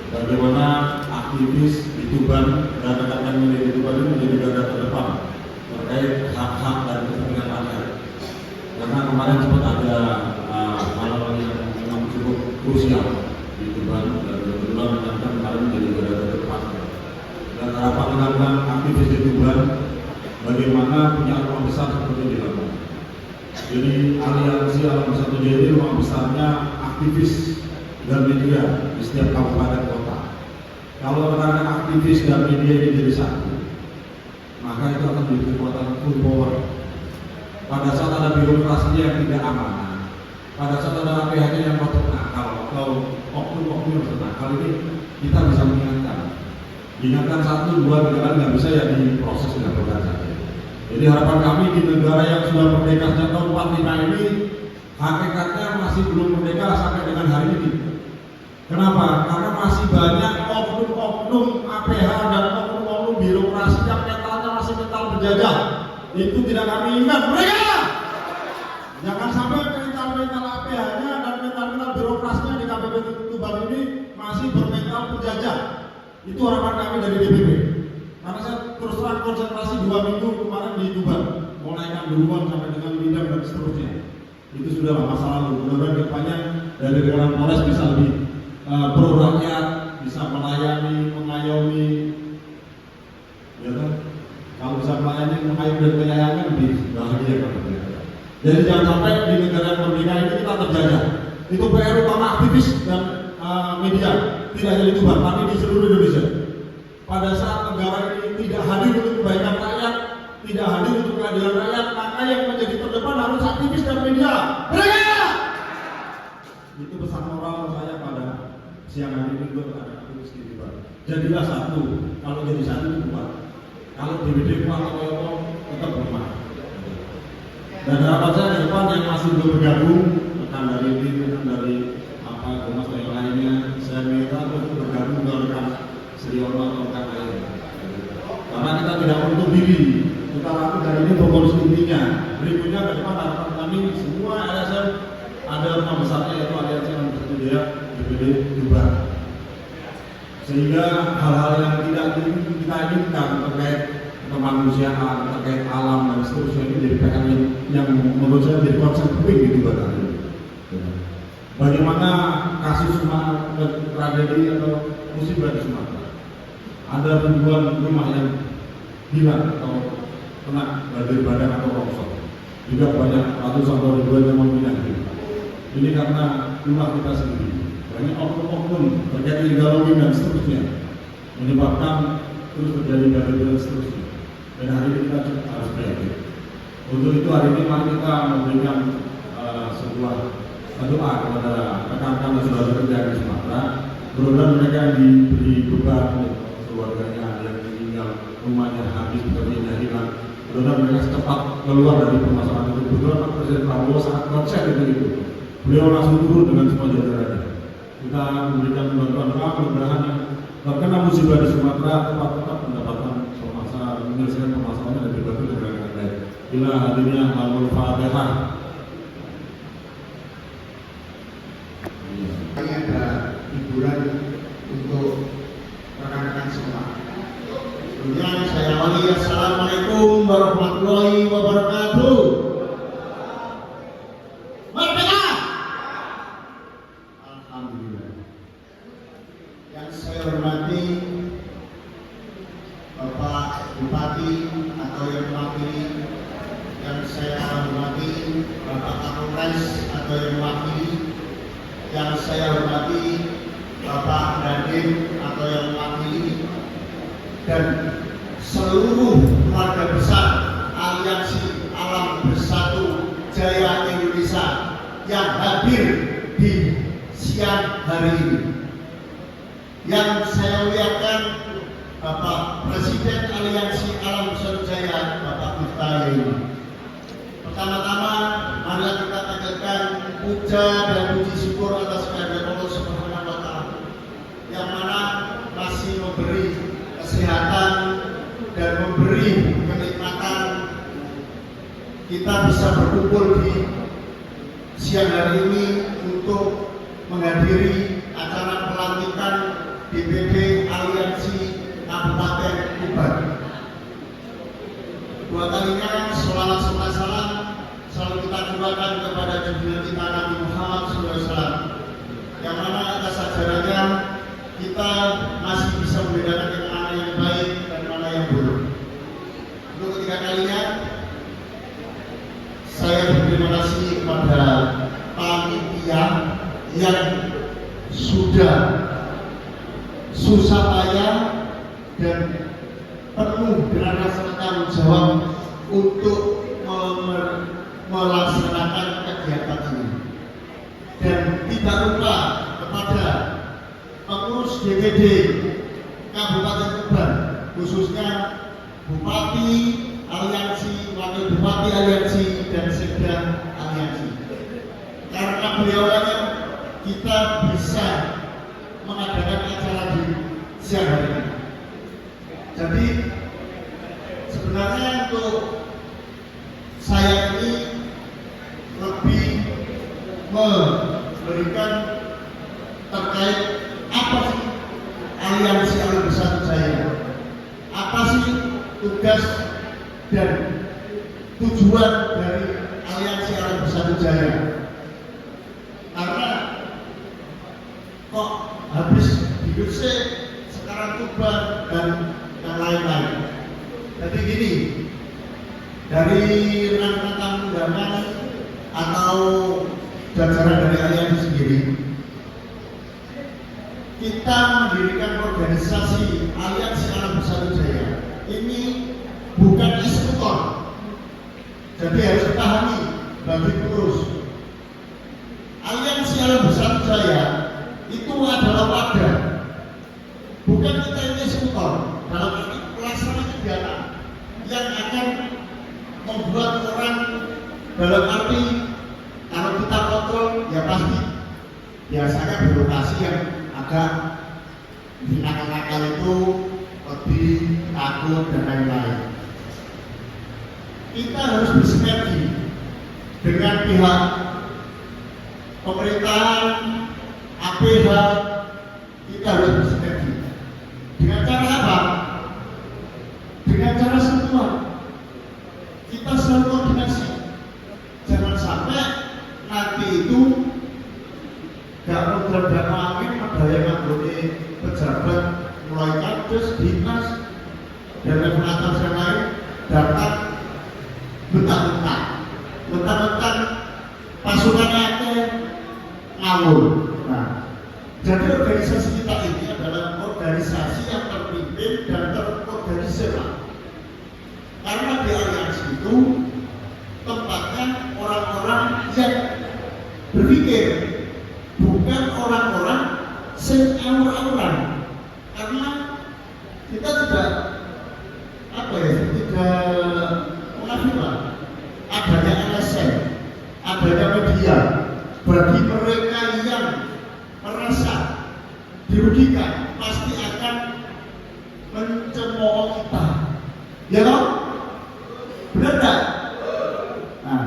bagaimana aktivis di Tuban dan rekan-rekan di Tuban ini menjadi garda terdepan terkait hak-hak dan kepentingan rakyat. Karena kemarin sempat ada hal-hal yang memang cukup krusial di Tuban dan kebetulan rekan-rekan kemarin menjadi garda terdepan. Dan rapat dengan aktivis di Tuban bagaimana punya ruang besar seperti di Lamongan. Jadi Aliansi Alam Bersatu Jaya ini ruang besarnya aktivis dan media di setiap kabupaten kota. Kalau rekan-rekan aktivis dan media ini jadi satu, maka itu akan menjadi kekuatan full power. Pada saat ada birokrasi yang tidak amanah, pada saat ada pihaknya yang kotor nakal atau oknum-oknum yang nakal, ini kita bisa mengingatkan. Ingatkan 1, 2, 3 kali nggak bisa ya diproses dengan berat saja. Jadi harapan kami di negara yang sudah merdeka sejak tahun 45 ini hakikatnya masih belum merdeka sampai dengan hari ini. Kenapa? Karena masih banyak oknum-oknum APH dan oknum-oknum birokrasi yang mentalnya masih mental penjajah. Itu tidak kami ingat. Mereka jangan sampai mental APH-nya dan mental birokrasinya di KPP Tuban ini masih bermental penjajah. Itu harapan kami dari DPP. Karena saya terus terang konsentrasi 2 minggu kemarin di Tuban, mulai Kanjuruhan sampai dengan Mindang dan seterusnya. Itu sudah masa lalu. Mudah-mudahan depannya dari Dewan Polres bisa lebih pro rakyat, bisa melayani, mengayomi, ya kan? Kalau bisa melayani, mengayomi dan menyayangi lebih bahagia kan? Jadi jangan sampai di negara yang merdeka ini kita terjajah. Itu PR utama aktivis dan media, tidak hanya di Tuban, tapi di seluruh Indonesia. Pada saat negara ini tidak hadir untuk kebaikan rakyat, tidak hadir untuk keadilan rakyat, maka yang menjadi terdepan harus aktivis dan media. Mereka! Itu pesan moral saya pada siang hari ini untuk anak aktivis di Tuban. Jadilah satu, kalau jadi satu itu kuat. Kalau DPD kuat atau tetap lemah. Dan harapan saya ke depan yang masih belum bergabung, rekan dari tim, rekan dari kemas yang lainnya, saya minta untuk bergabung dengan rekan Sriono atau rekan lain. Karena kita tidak menutup diri, kita lakukan dari ini pengurus intinya. Berikutnya ke depan harapan kami semua LSM ada rumah besarnya yaitu Aliansi Budaya DPD Tuban. Sehingga hal-hal yang tidak kita inginkan terkait kemanusiaan, terkait alam dan seterusnya ini jadi PR yang menurut saya jadi konsep penting di Tuban hari ini. Bagaimana kasus tragedi atau musibah di Sumatera? Ada ribuan rumah yang hilang atau kena banjir bandang atau longsor. Juga banyak ratusan atau ribuan yang mempunyai. Ini karena rumah kita sendiri. Banyak oknum-oknum terjadi ideologi dan seterusnya menyebabkan terus terjadi banjir dan seterusnya. Dan hari ini kita harus prihatin. Untuk itu hari ini mari kita memberikan sebuah doa kepada rekan-rekan dan saudara-saudara di Sumatera. Mudah-mudahan mereka diberi beban keluarganya yang tinggal rumahnya habis pekerjaannya hilang. Mudah-mudahan mereka cepat keluar dari permasalahan itu. Kebetulan Pak Presiden Prabowo sangat konsen dengan itu. Beliau langsung turun dengan semua jajarannya. Kita memberikan bantuan doa mudah-mudahan yang terkena musibah di Sumatera tetap mendapatkan menyelesaikan permasalahannya dan dibantu dengan baik. Bila hadirnya Al-Fatihah. Ini ada hiburan untuk rekan-rekan semua. Sebelumnya saya awali Assalamualaikum warahmatullahi wabarakatuh. Merdeka! Alhamdulillah. Yang saya hormati Bapak Bupati atau yang mewakili, yang saya hormati Bapak Kapolres atau yang mewakili, yang saya hormati Bapak Dandim atau yang mewakili, dan seluruh keluarga besar Aliansi Alam Bersatu Jaya Indonesia yang hadir di siang hari ini. Yang saya muliakan Bapak Presiden Aliansi Alam Bersatu Jaya, Bapak Miftah ini. Pertama-tama, marilah kita panjatkan puja dan puji syukur atas kehadirat Allah Subhanahu wa Ta'ala yang mana masih memberi kesehatan dan memberi kenikmatan kita bisa berkumpul di siang hari ini untuk menghadiri acara pelantikan DPD Aliansi Kabupaten Tuban. Dua kalinya sholawat serta salam selalu kita curahkan kepada junjungan kita Nabi Muhammad SAW, yang mana atas ajarannya kita masih bisa membedakan yang mana yang baik dan mana yang buruk. Untuk ketiga kalinya saya berterima kasih kepada panitia yang sudah susah payah dan penuh dengan rasa tanggung jawab untuk melaksanakan kegiatan ini. Dan tidak lupa kepada pengurus DPD Kabupaten Tuban, khususnya Bupati Aliansi Wakil Bupati Aliansi dan Sekda Aliansi. Karena beliau kita bisa mengadakan acara di siang hari ini. Jadi sebenarnya untuk saya ini lebih memberikan terkait apa sih Aliansi Alam Bersatu Jaya, apa sih tugas dan tujuan dari Aliansi Alam Bersatu Jaya. Karena kok habis diusir sekarang Tuban dan yang lain-lain. Jadi gini, dari rekan-rekan undangan atau jajaran dari Aliansi sendiri, kita mendirikan organisasi Aliansi Alam Bersatu Jaya ini bukan eksekutor. Jadi harus dipahami bagi pengurus. Aliansi Alam Bersatu Jaya itu adalah wadah. Bukan kita ini eksekutor dalam arti pelaksana kegiatan yang akan membuat orang dalam arti kalau kita kontrol ya pasti biasanya birokrasi yang agak nakal-nakal itu lebih takut dan lain-lain. Kita harus bersinergi dengan pihak pemerintahan, APH, kita harus bersinergi. Dengan cara apa? Dengan cara sentuhan. Kita selalu koordinasi. Jangan sampai nanti itu gak mudahkan angin ada yang nganggone pejabat mulai kados dinas dan regulator yang lain datang mentang-mentang pasukannya itu ngawur. Nah, jadi organisasi kita ini adalah organisasi yang terpimpin dan terorganisir. Karena di aliansi itu tempatnya orang-orang yang berpikir, bukan orang-orang yang awur-awuran. Karena kita tidak mengafikan adanya LSM, adanya media bagi mereka yang merasa dirugikan pasti akan mencemooh kita. Ya toh? Benar tak? Nah,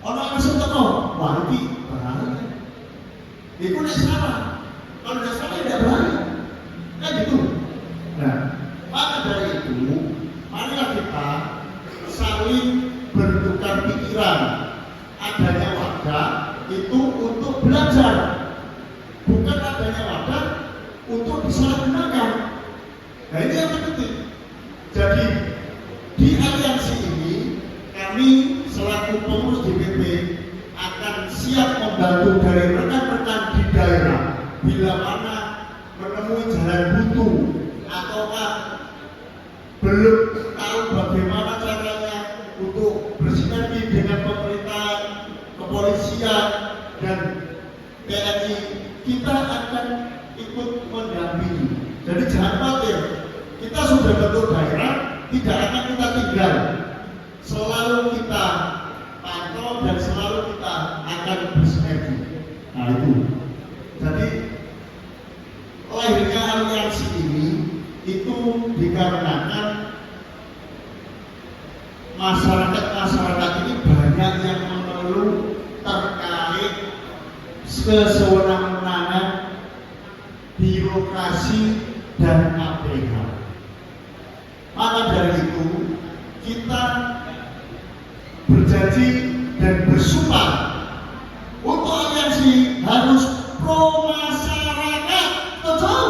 orang langsung tahu, wah ini bahaya. Itu tidak salah. Kalau tidak salah tidak bahaya. Kan gitu. Nah, maka dari itu, marilah kita saling bertukar pikiran. Adanya wadah itu untuk belajar, bukan adanya wadah untuk disalahgunakan. Nah ini yang penting. Jadi di aliansi ini kami selaku pengurus DPP akan siap membantu dari rekan-rekan di daerah bila mana menemui jalan buntu ataukah belum tahu bagaimana caranya untuk bersinergi dengan pemerintahan, kepolisian dan TNI, kita akan ikut mendampingi. Jadi jangan khawatir, kita sudah bentuk daerah, tidak akan kita tinggal, selalu kita pantau dan selalu kita akan bersinergi. Nah itu, jadi lahirnya aliansi ini itu dikarenakan masyarakat ini banyak yang mengeluh terkait kesewenang-wenangan birokrasi dan APH. Maka dari itu kita berjanji dan bersumpah untuk aliansi harus pro masyarakat. Betul?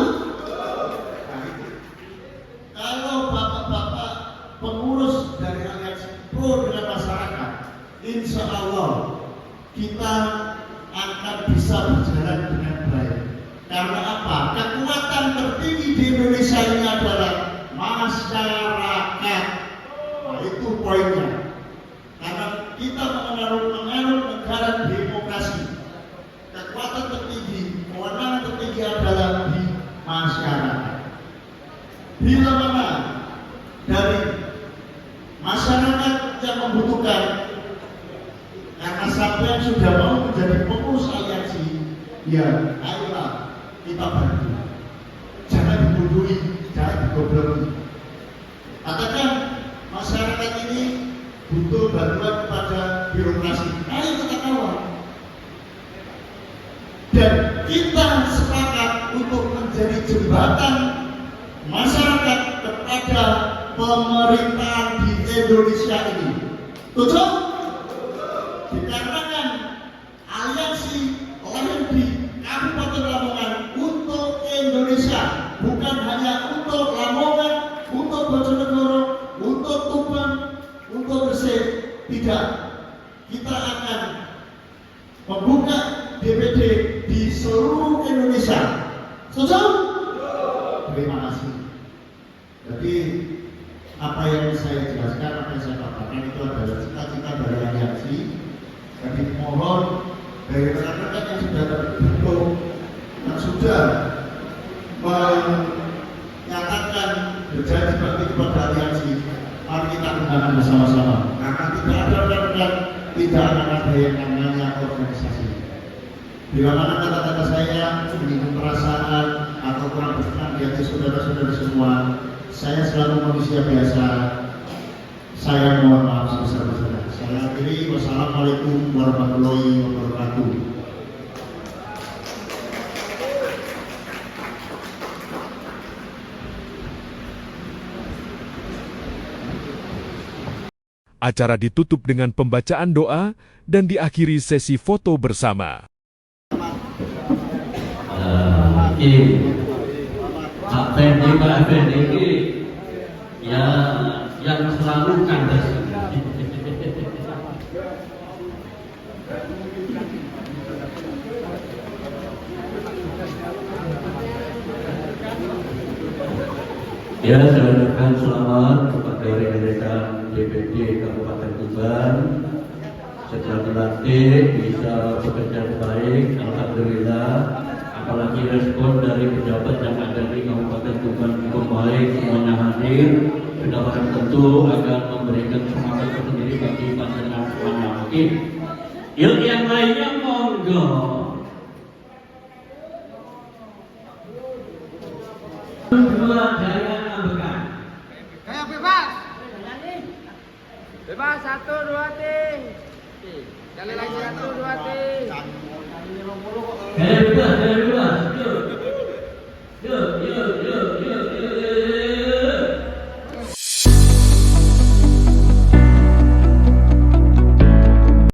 Kalau bapak-bapak pengurus dari aliansi pro dengan masyarakat, insya Allah kita akan bisa berjalan dengan baik. Karena apa? Kekuatan tertinggi di Indonesia ini adalah masyarakat. Nah, itu poinnya. Karena kita menganut negara demokrasi. Kekuatan tertinggi, kewenangan tertinggi adalah di masyarakat. Bila mana dari masyarakat yang membutuhkan. Karena sampean sudah mau menjadi pengurus aliansi, ya ayolah kita bantu. Jangan dibodohi, jangan digobloki. Katakan masyarakat ini butuh bantuan kepada birokrasi. Ayo kita kawal. Dan kita sepakat untuk menjadi jembatan masyarakat kepada pemerintahan di Indonesia ini. Tujuh, dikarenakan aliansi lahir di Kabupaten Lamongan untuk Indonesia, bukan hanya untuk Lamongan, untuk Bojonegoro, untuk Tuban, untuk Gresik. Tidak, kita akan membuka DPD di seluruh Indonesia. Setuju? Terima kasih. Jadi apa yang saya jelaskan, apa yang saya katakan itu adalah cita-cita dari aliansi. Jadi mohon dari rekan-rekan yang sudah terbentuk, yang sudah menyatakan berjanji bakti kepada aliansi, mari kita gunakan bersama-sama. Karena tidak ada rekan-rekan, tidak akan ada yang namanya organisasi. Bila mana kata-kata saya menyinggung perasaan atau kurang berkenan di hati saudara-saudara semua, saya selalu manusia biasa. Saya mohon maaf sebesar-besarnya. Saya akhiri. Wassalamualaikum warahmatullahi wabarakatuh. Acara ditutup dengan pembacaan doa dan diakhiri sesi foto bersama. Pak Fendi ini ya yang selalu kandas. Ya, saya ucapkan selamat kepada rekan-rekan DPD Kabupaten Tuban. Setelah dilantik bisa bekerja baik, alhamdulillah. Apalagi respon dari pejabat yang ada di Kabupaten Tuban cukup baik, semuanya hadir. Sudah barang tentu akan memberikan semangat tersendiri bagi pandangan semuanya. Oke, yuk yang lainnya monggo. Dua jangan ambekan. Kayak bebas. Bebas 1 2 3. Jalan lagi 1 2 3. Dari dua.